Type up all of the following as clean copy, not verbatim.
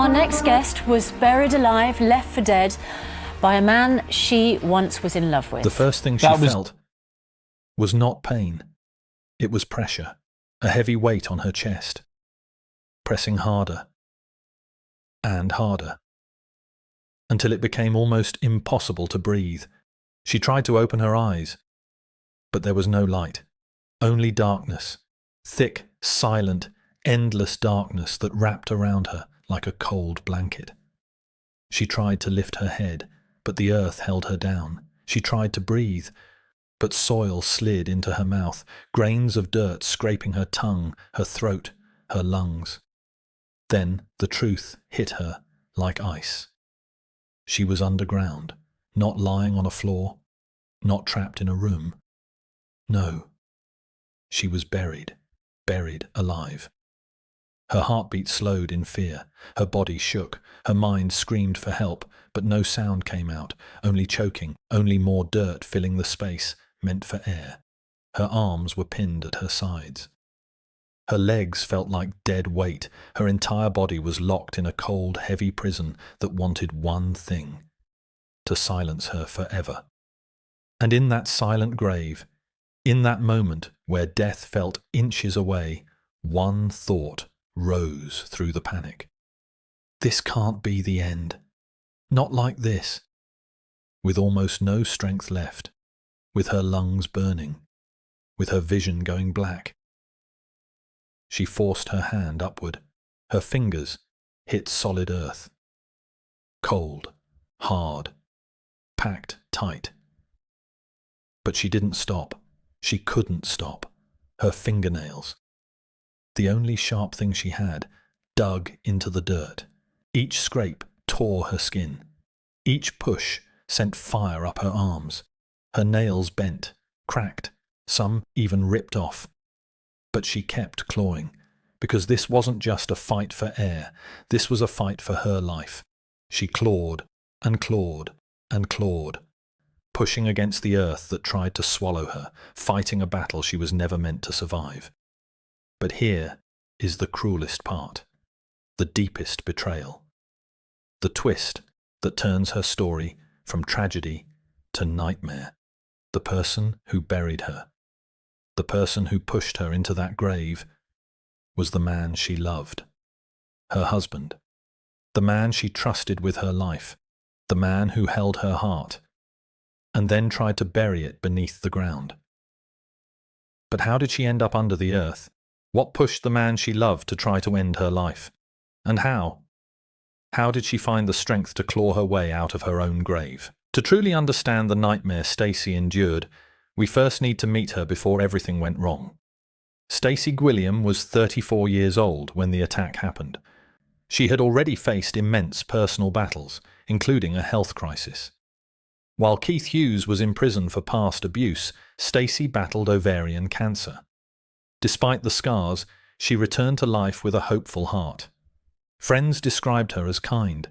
Our next guest was buried alive, left for dead, by a man she once was in love with. The first thing she felt was not pain. It was pressure, a heavy weight on her chest, pressing harder and harder, until it became almost impossible to breathe. She tried to open her eyes, but there was no light, only darkness, thick, silent, endless darkness that wrapped around her like a cold blanket. She tried to lift her head, but the earth held her down. She tried to breathe, but soil slid into her mouth, grains of dirt scraping her tongue, her throat, her lungs. Then the truth hit her like ice. She was underground, not lying on a floor, not trapped in a room. No, she was buried alive. Her heartbeat slowed in fear, her body shook, her mind screamed for help, but no sound came out, only choking, only more dirt filling the space meant for air. Her arms were pinned at her sides. Her legs felt like dead weight, her entire body was locked in a cold, heavy prison that wanted one thing: to silence her forever. And in that silent grave, in that moment where death felt inches away, one thought rose through the panic. This can't be the end. Not like this. With almost no strength left, with her lungs burning, with her vision going black, she forced her hand upward. Her fingers hit solid earth. Cold, hard, packed tight. But she didn't stop. She couldn't stop. Her fingernails, the only sharp thing she had, dug into the dirt. Each scrape tore her skin. Each push sent fire up her arms. Her nails bent, cracked, some even ripped off. But she kept clawing, because this wasn't just a fight for air. This was a fight for her life. She clawed and clawed and clawed, pushing against the earth that tried to swallow her, fighting a battle she was never meant to survive. But here is the cruelest part, the deepest betrayal, the twist that turns her story from tragedy to nightmare. The person who buried her, the person who pushed her into that grave, was the man she loved, her husband, the man she trusted with her life, the man who held her heart, and then tried to bury it beneath the ground. But how did she end up under the earth? What pushed the man she loved to try to end her life? And how? How did she find the strength to claw her way out of her own grave? To truly understand the nightmare Stacey endured, we first need to meet her before everything went wrong. Stacey Gwilliam was 34 years old when the attack happened. She had already faced immense personal battles, including a health crisis. While Keith Hughes was in prison for past abuse, Stacey battled ovarian cancer. Despite the scars, she returned to life with a hopeful heart. Friends described her as kind.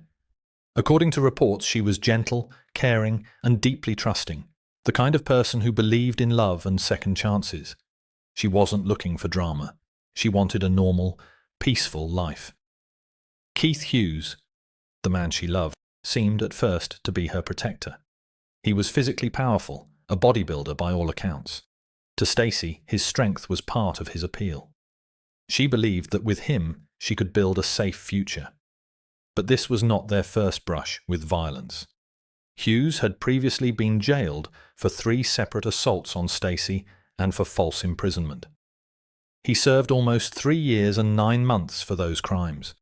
According to reports, she was gentle, caring, and deeply trusting, the kind of person who believed in love and second chances. She wasn't looking for drama. She wanted a normal, peaceful life. Keith Hughes, the man she loved, seemed at first to be her protector. He was physically powerful, a bodybuilder by all accounts. To Stacey, his strength was part of his appeal. She believed that with him, she could build a safe future. But this was not their first brush with violence. Hughes had previously been jailed for 3 separate assaults on Stacey and for false imprisonment. He served almost 3 years and 9 months for those crimes.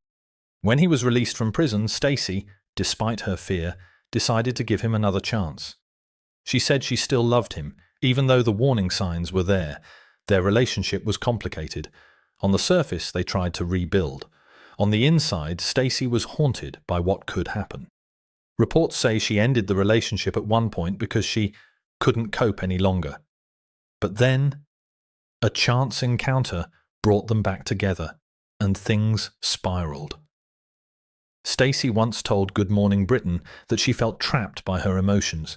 When he was released from prison, Stacey, despite her fear, decided to give him another chance. She said she still loved him, even though the warning signs were there. Their relationship was complicated. On the surface, they tried to rebuild. On the inside, Stacey was haunted by what could happen. Reports say she ended the relationship at one point because she couldn't cope any longer. But then, a chance encounter brought them back together, and things spiraled. Stacey once told Good Morning Britain that she felt trapped by her emotions,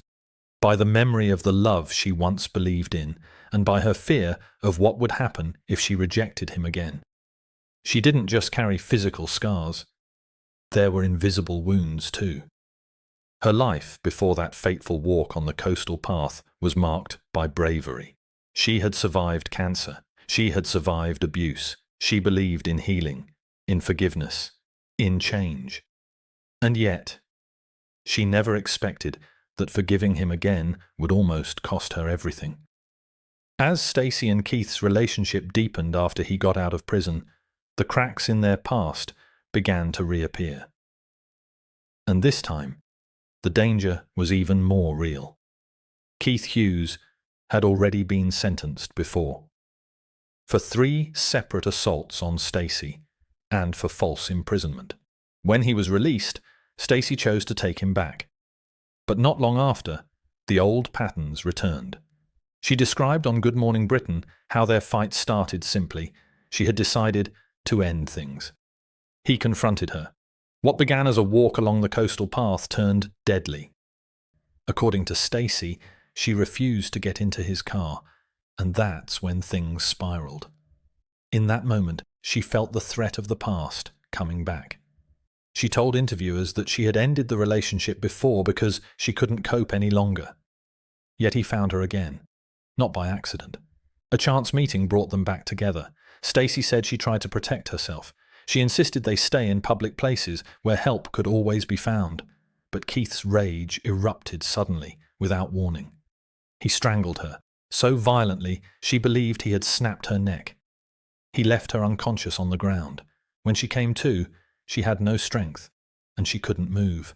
by the memory of the love she once believed in, and by her fear of what would happen if she rejected him again. She didn't just carry physical scars. there were invisible wounds too. Her life before that fateful walk on the coastal path was marked by bravery. She had survived cancer. She had survived abuse. She believed in healing, in forgiveness, in change. And yet, she never expected that forgiving him again would almost cost her everything. As Stacey and Keith's relationship deepened after he got out of prison, the cracks in their past began to reappear. And this time, the danger was even more real. Keith Hughes had already been sentenced before, for 3 separate assaults on Stacey and for false imprisonment. When he was released, Stacey chose to take him back. But not long after, the old patterns returned. She described on Good Morning Britain how their fight started simply. She had decided to end things. He confronted her. What began as a walk along the coastal path turned deadly. According to Stacey, she refused to get into his car, and that's when things spiraled. In that moment, she felt the threat of the past coming back. She told interviewers that she had ended the relationship before because she couldn't cope any longer. Yet he found her again, not by accident. A chance meeting brought them back together. Stacey said she tried to protect herself. She insisted they stay in public places where help could always be found. But Keith's rage erupted suddenly, without warning. He strangled her, so violently she believed he had snapped her neck. He left her unconscious on the ground. When she came to, she had no strength, and she couldn't move.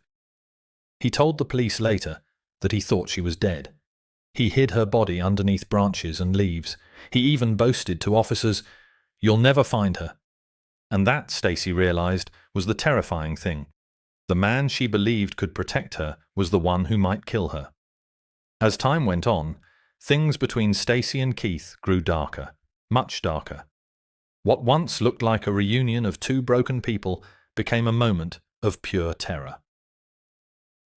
He told the police later that he thought she was dead. He hid her body underneath branches and leaves. He even boasted to officers, "You'll never find her." And that, Stacey realized, was the terrifying thing. The man she believed could protect her was the one who might kill her. As time went on, things between Stacey and Keith grew darker, much darker. What once looked like a reunion of 2 broken people became a moment of pure terror.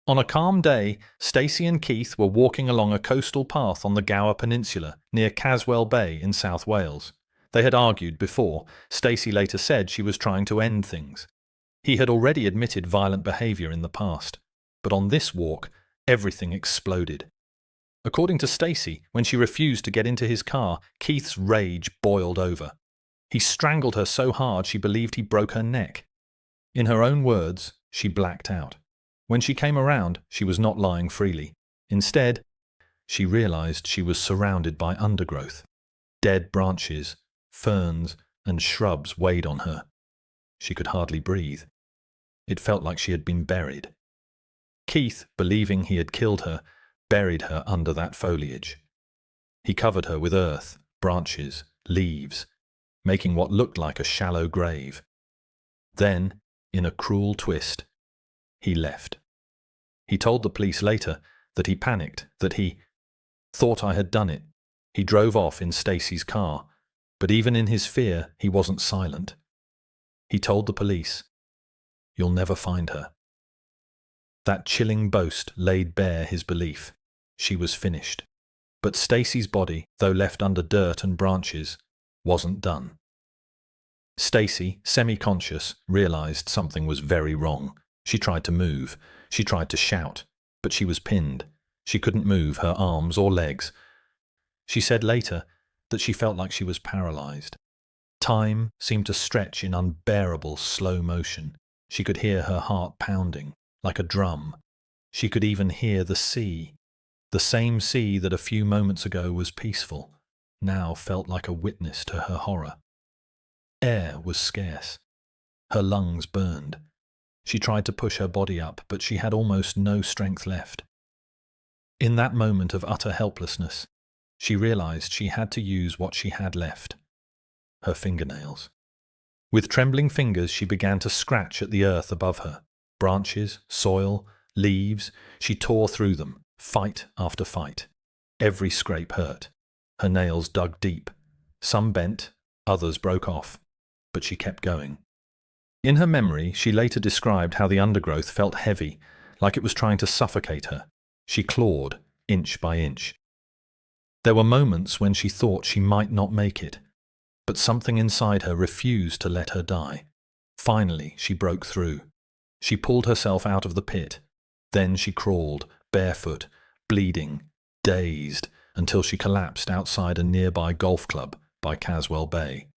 On a calm day, Stacey and Keith were walking along a coastal path on the Gower Peninsula near Caswell Bay in South Wales. They had argued before. Stacey later said she was trying to end things. He had already admitted violent behaviour in the past, but on this walk, everything exploded. According to Stacey, when she refused to get into his car, Keith's rage boiled over. He strangled her so hard she believed he broke her neck. In her own words, she blacked out. When she came around, she was not lying freely. Instead, she realized she was surrounded by undergrowth. Dead branches, ferns, and shrubs weighed on her. She could hardly breathe. It felt like she had been buried. Keith, believing he had killed her, buried her under that foliage. He covered her with earth, branches, leaves, making what looked like a shallow grave. Then, in a cruel twist, he left. He told the police later that he panicked, that he thought I had done it. He drove off in Stacey's car, but even in his fear, he wasn't silent. He told the police, "You'll never find her." That chilling boast laid bare his belief. She was finished. But Stacey's body, though left under dirt and branches, wasn't done. Stacey, semi-conscious, realized something was very wrong. She tried to move. She tried to shout, but she was pinned. She couldn't move her arms or legs. She said later that she felt like she was paralyzed. Time seemed to stretch in unbearable slow motion. She could hear her heart pounding, like a drum. She could even hear the sea. The same sea that a few moments ago was peaceful, now felt like a witness to her horror. Air was scarce. Her lungs burned. She tried to push her body up, but she had almost no strength left. In that moment of utter helplessness, she realized she had to use what she had left, her fingernails. With trembling fingers, she began to scratch at the earth above her. Branches, soil, leaves, she tore through them, fight after fight. Every scrape hurt. Her nails dug deep. Some bent, others broke off, but she kept going. In her memory, she later described how the undergrowth felt heavy, like it was trying to suffocate her. She clawed, inch by inch. There were moments when she thought she might not make it, but something inside her refused to let her die. Finally, she broke through. She pulled herself out of the pit. Then she crawled, barefoot, bleeding, dazed, until she collapsed outside a nearby golf club by Caswell Bay.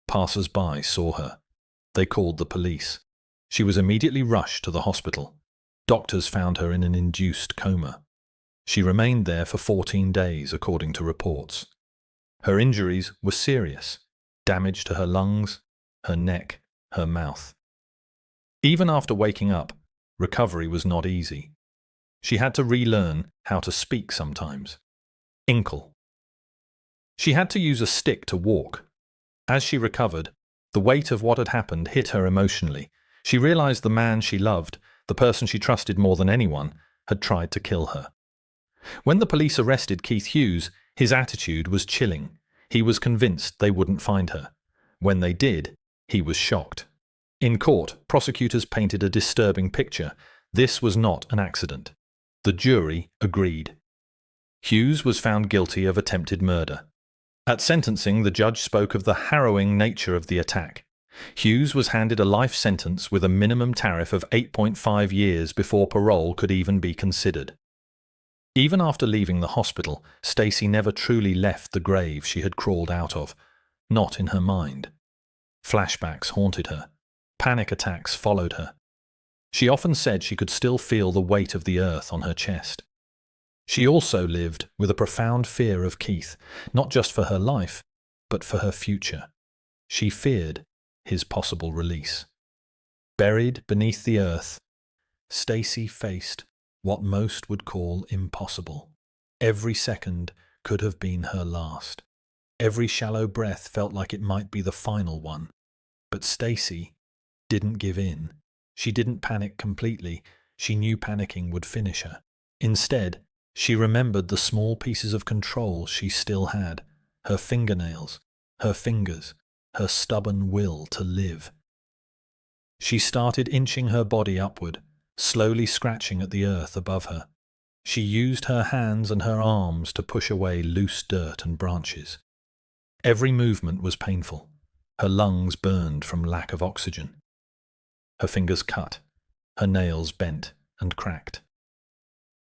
Passers-by saw her. They called the police. She was immediately rushed to the hospital. Doctors found her in an induced coma. She remained there for 14 days, according to reports. Her injuries were serious: damage to her lungs, her neck, her mouth. Even after waking up, recovery was not easy. She had to relearn how to speak sometimes. Inkle. She had to use a stick to walk. As she recovered, the weight of what had happened hit her emotionally. She realized the man she loved, the person she trusted more than anyone, had tried to kill her. When the police arrested Keith Hughes, his attitude was chilling. He was convinced they wouldn't find her. When they did, he was shocked. In court, prosecutors painted a disturbing picture. This was not an accident. The jury agreed. Hughes was found guilty of attempted murder. At sentencing, the judge spoke of the harrowing nature of the attack. Hughes was handed a life sentence with a minimum tariff of 8.5 years before parole could even be considered. Even after leaving the hospital, Stacey never truly left the grave she had crawled out of, not in her mind. Flashbacks haunted her. Panic attacks followed her. She often said she could still feel the weight of the earth on her chest. She also lived with a profound fear of Keith, not just for her life, but for her future. She feared his possible release. Buried beneath the earth, Stacey faced what most would call impossible. Every second could have been her last. Every shallow breath felt like it might be the final one. But Stacey didn't give in. She didn't panic completely. She knew panicking would finish her. Instead, she remembered the small pieces of control she still had: her fingernails, her fingers, her stubborn will to live. She started inching her body upward, slowly scratching at the earth above her. She used her hands and her arms to push away loose dirt and branches. Every movement was painful. Her lungs burned from lack of oxygen. Her fingers cut, her nails bent and cracked.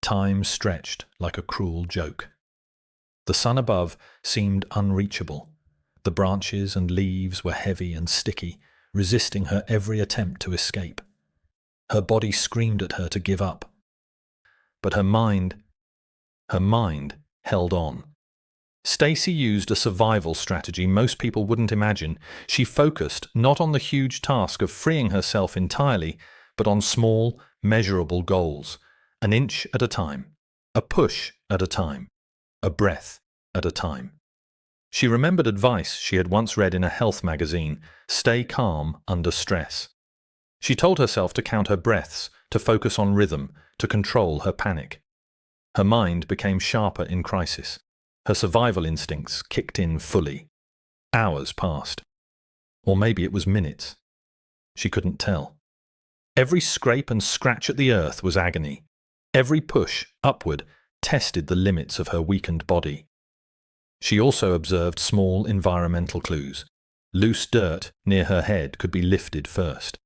Time stretched like a cruel joke. The sun above seemed unreachable. The branches and leaves were heavy and sticky, resisting her every attempt to escape. Her body screamed at her to give up. But her mind held on. Stacey used a survival strategy most people wouldn't imagine. She focused not on the huge task of freeing herself entirely, but on small, measurable goals. An inch at a time, a push at a time, a breath at a time. She remembered advice she had once read in a health magazine: stay calm under stress. She told herself to count her breaths, to focus on rhythm, to control her panic. Her mind became sharper in crisis. Her survival instincts kicked in fully. Hours passed. Or maybe it was minutes. She couldn't tell. Every scrape and scratch at the earth was agony. Every push upward tested the limits of her weakened body. She also observed small environmental clues. Loose dirt near her head could be lifted first.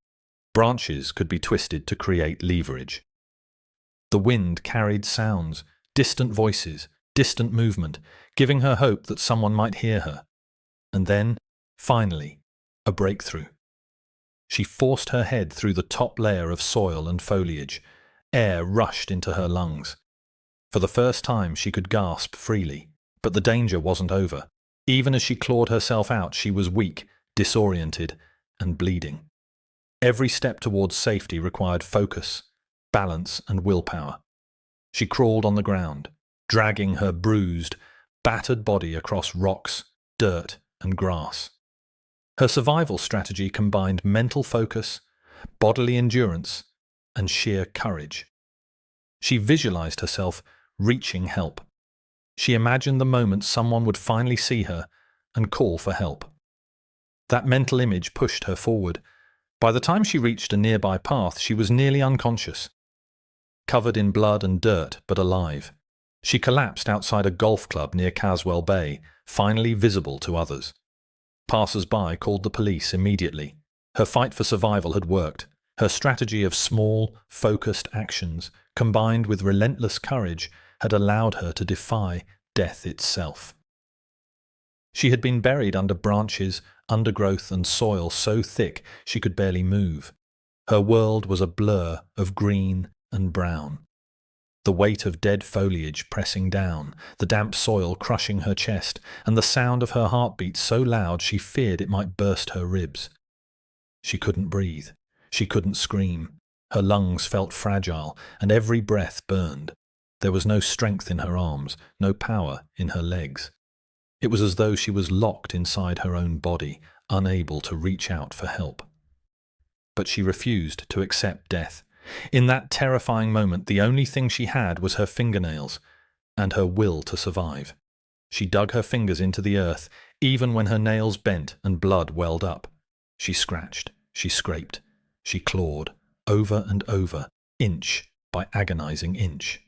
Branches could be twisted to create leverage. The wind carried sounds, distant voices, distant movement, giving her hope that someone might hear her. And then, finally, a breakthrough. She forced her head through the top layer of soil and foliage. Air rushed into her lungs. For the first time, she could gasp freely, but the danger wasn't over. Even as she clawed herself out, she was weak, disoriented, and bleeding. Every step towards safety required focus, balance, and willpower. She crawled on the ground, dragging her bruised, battered body across rocks, dirt, and grass. Her survival strategy combined mental focus, bodily endurance, and sheer courage. She visualized herself reaching help. She imagined the moment someone would finally see her and call for help. That mental image pushed her forward. By the time she reached a nearby path, she was nearly unconscious. Covered in blood and dirt, but alive. She collapsed outside a golf club near Caswell Bay, finally visible to others. Passers-by called the police immediately. Her fight for survival had worked. Her strategy of small, focused actions, combined with relentless courage, had allowed her to defy death itself. She had been buried under branches, undergrowth and soil so thick she could barely move. Her world was a blur of green and brown. The weight of dead foliage pressing down, the damp soil crushing her chest, and the sound of her heartbeat so loud she feared it might burst her ribs. She couldn't breathe. She couldn't scream. Her lungs felt fragile, and every breath burned. There was no strength in her arms, no power in her legs. It was as though she was locked inside her own body, unable to reach out for help. But she refused to accept death. In that terrifying moment, the only thing she had was her fingernails and her will to survive. She dug her fingers into the earth, even when her nails bent and blood welled up. She scratched, she scraped, she clawed, over and over, inch by agonizing inch.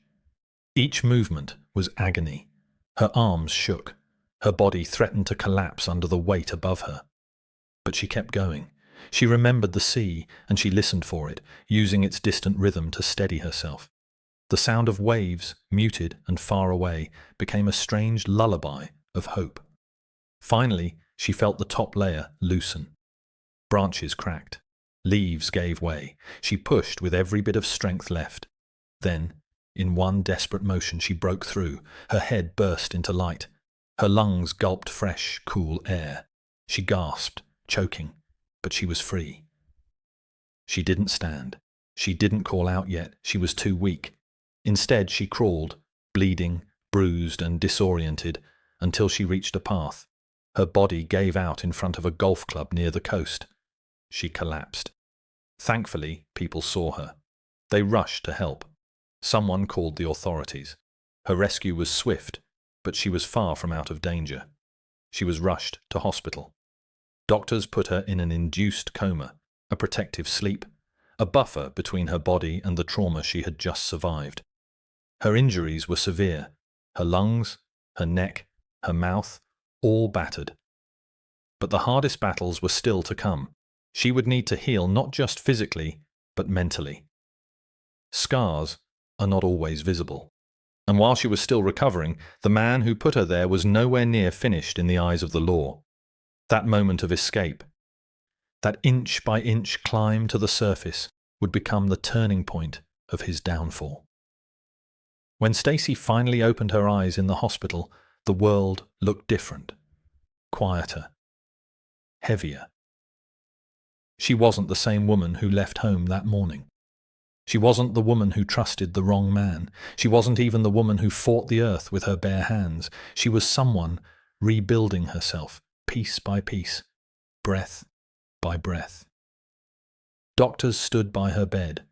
Each movement was agony. Her arms shook. Her body threatened to collapse under the weight above her. But she kept going. She remembered the sea, and she listened for it, using its distant rhythm to steady herself. The sound of waves, muted and far away, became a strange lullaby of hope. Finally, she felt the top layer loosen. Branches cracked. Leaves gave way. She pushed with every bit of strength left. Then, in one desperate motion, she broke through. Her head burst into light. Her lungs gulped fresh, cool air. She gasped, choking, but she was free. She didn't stand. She didn't call out yet. She was too weak. Instead, she crawled, bleeding, bruised and disoriented, until she reached a path. Her body gave out in front of a golf club near the coast. She collapsed. Thankfully, people saw her. They rushed to help. Someone called the authorities. Her rescue was swift, but she was far from out of danger. She was rushed to hospital. Doctors put her in an induced coma, a protective sleep, a buffer between her body and the trauma she had just survived. Her injuries were severe. Her lungs, her neck, her mouth, all battered. But the hardest battles were still to come. She would need to heal not just physically, but mentally. Scars are not always visible. And while she was still recovering, the man who put her there was nowhere near finished in the eyes of the law. That moment of escape, that inch-by-inch climb to the surface, would become the turning point of his downfall. When Stacey finally opened her eyes in the hospital, the world looked different, quieter, heavier. She wasn't the same woman who left home that morning. She wasn't the woman who trusted the wrong man. She wasn't even the woman who fought the earth with her bare hands. She was someone rebuilding herself, piece by piece, breath by breath. Doctors stood by her bed,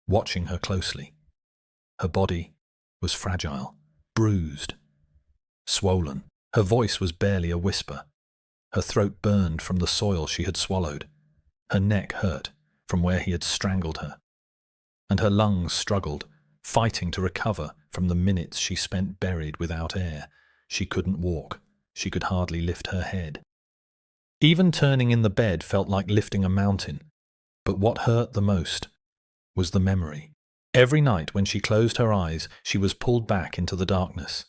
watching her closely. Her body was fragile, bruised, swollen. Her voice was barely a whisper. Her throat burned from the soil she had swallowed. Her neck hurt from where he had strangled her. And her lungs struggled, fighting to recover from the minutes she spent buried without air. She couldn't walk. She could hardly lift her head. Even turning in the bed felt like lifting a mountain. But what hurt the most was the memory. Every night when she closed her eyes, she was pulled back into the darkness.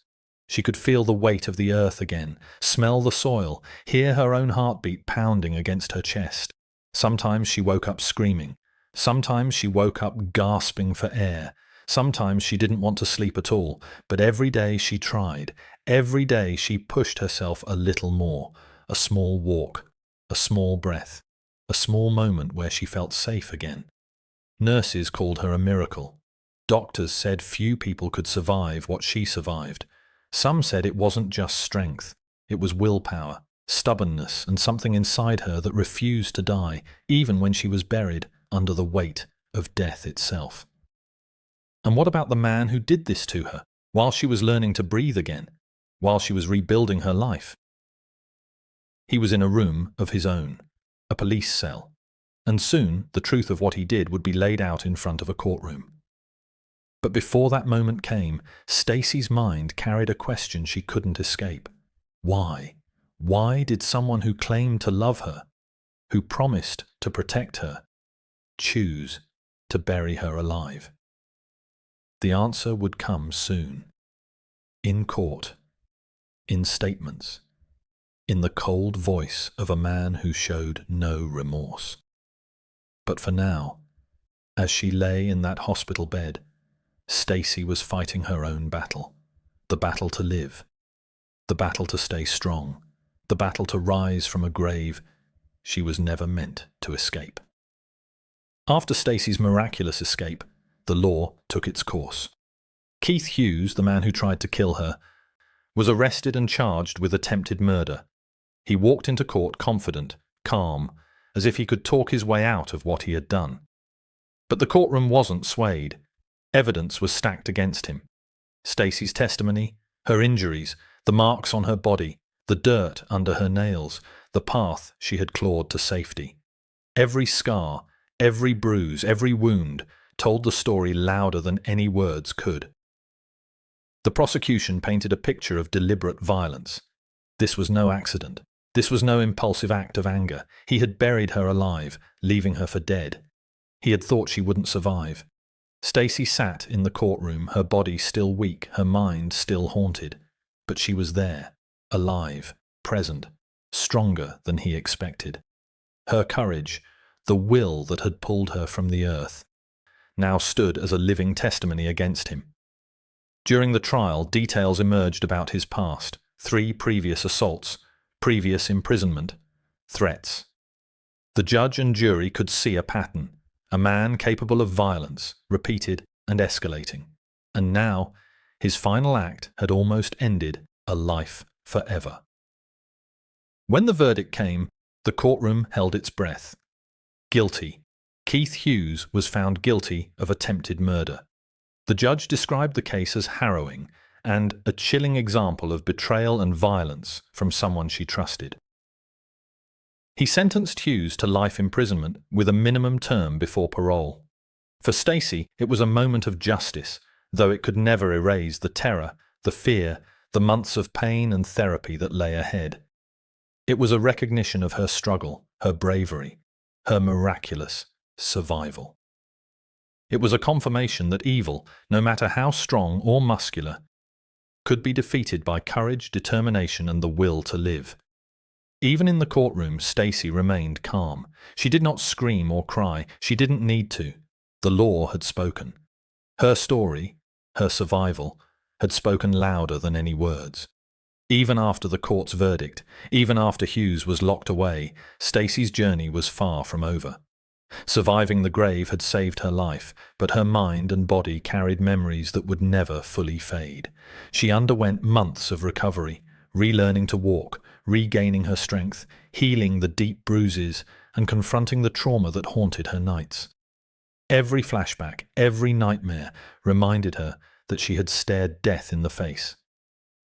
She could feel the weight of the earth again, smell the soil, hear her own heartbeat pounding against her chest. Sometimes she woke up screaming. Sometimes she woke up gasping for air. Sometimes she didn't want to sleep at all, but every day she tried. Every day she pushed herself a little more. A small walk, a small breath, a small moment where she felt safe again. Nurses called her a miracle. Doctors said few people could survive what she survived. Some said it wasn't just strength. It was willpower, stubbornness, and something inside her that refused to die, even when she was buried under the weight of death itself. And what about the man who did this to her, while she was learning to breathe again, while she was rebuilding her life? He was in a room of his own, a police cell, and soon the truth of what he did would be laid out in front of a courtroom. But before that moment came, Stacey's mind carried a question she couldn't escape. Why? Why did someone who claimed to love her, who promised to protect her, choose to bury her alive? The answer would come soon. In court, in statements, in the cold voice of a man who showed no remorse. But for now, as she lay in that hospital bed, Stacey was fighting her own battle. The battle to live, the battle to stay strong, the battle to rise from a grave she was never meant to escape. After Stacey's miraculous escape, the law took its course. Keith Hughes, the man who tried to kill her, was arrested and charged with attempted murder. He walked into court confident, calm, as if he could talk his way out of what he had done. But the courtroom wasn't swayed. Evidence was stacked against him. Stacey's testimony, her injuries, the marks on her body, the dirt under her nails, the path she had clawed to safety. Every scar, every bruise, every wound told the story louder than any words could. The prosecution painted a picture of deliberate violence. This was no accident. This was no impulsive act of anger. He had buried her alive, leaving her for dead. He had thought she wouldn't survive. Stacey sat in the courtroom, her body still weak, her mind still haunted. But she was there, alive, present, stronger than he expected. Her courage, the will that had pulled her from the earth, now stood as a living testimony against him. During the trial, details emerged about his past: 3 previous assaults, previous imprisonment, threats. The judge and jury could see a pattern, a man capable of violence, repeated and escalating. And now, his final act had almost ended a life forever. When the verdict came, the courtroom held its breath. Guilty. Keith Hughes was found guilty of attempted murder. The judge described the case as harrowing and a chilling example of betrayal and violence from someone she trusted. He sentenced Hughes to life imprisonment with a minimum term before parole. For Stacey, it was a moment of justice, though it could never erase the terror, the fear, the months of pain and therapy that lay ahead. It was a recognition of her struggle, her bravery, her miraculous survival. It was a confirmation that evil, no matter how strong or muscular, could be defeated by courage, determination, and the will to live. Even in the courtroom, Stacey remained calm. She did not scream or cry. She didn't need to. The law had spoken. Her story, her survival, had spoken louder than any words. Even after the court's verdict, even after Hughes was locked away, Stacey's journey was far from over. Surviving the grave had saved her life, but her mind and body carried memories that would never fully fade. She underwent months of recovery, relearning to walk, regaining her strength, healing the deep bruises, and confronting the trauma that haunted her nights. Every flashback, every nightmare reminded her that she had stared death in the face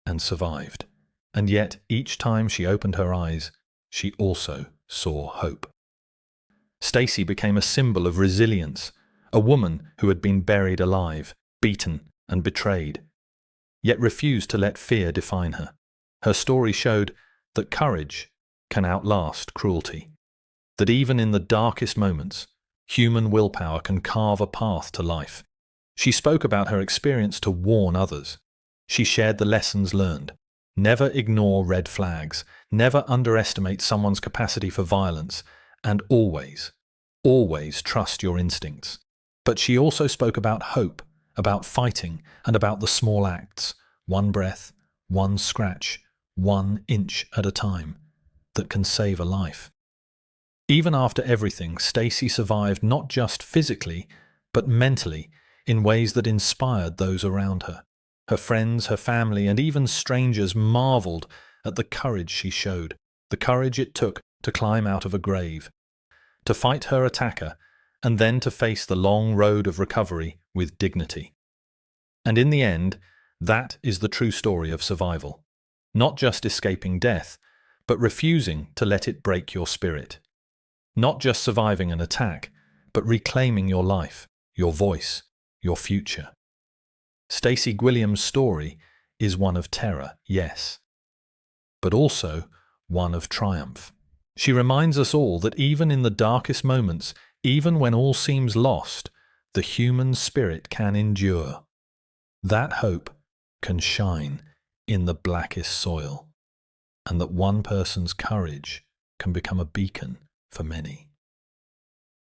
and survived. And yet, each time she opened her eyes, she also saw hope. Stacey became a symbol of resilience, a woman who had been buried alive, beaten and betrayed, yet refused to let fear define her. Her story showed that courage can outlast cruelty, that even in the darkest moments, human willpower can carve a path to life. She spoke about her experience to warn others. She shared the lessons learned. Never ignore red flags, never underestimate someone's capacity for violence, and always, always trust your instincts. But she also spoke about hope, about fighting, and about the small acts, one breath, one scratch, 1 inch at a time, that can save a life. Even after everything, Stacey survived not just physically, but mentally, in ways that inspired those around her. Her friends, her family, and even strangers marveled at the courage she showed, the courage it took to climb out of a grave, to fight her attacker, and then to face the long road of recovery with dignity. And in the end, that is the true story of survival. Not just escaping death, but refusing to let it break your spirit. Not just surviving an attack, but reclaiming your life, your voice, your future. Stacey Gwilliam's story is one of terror, yes, but also one of triumph. She reminds us all that even in the darkest moments, Even when all seems lost, the human spirit can endure. That hope can shine in the blackest soil, and that one person's courage can become a beacon for many.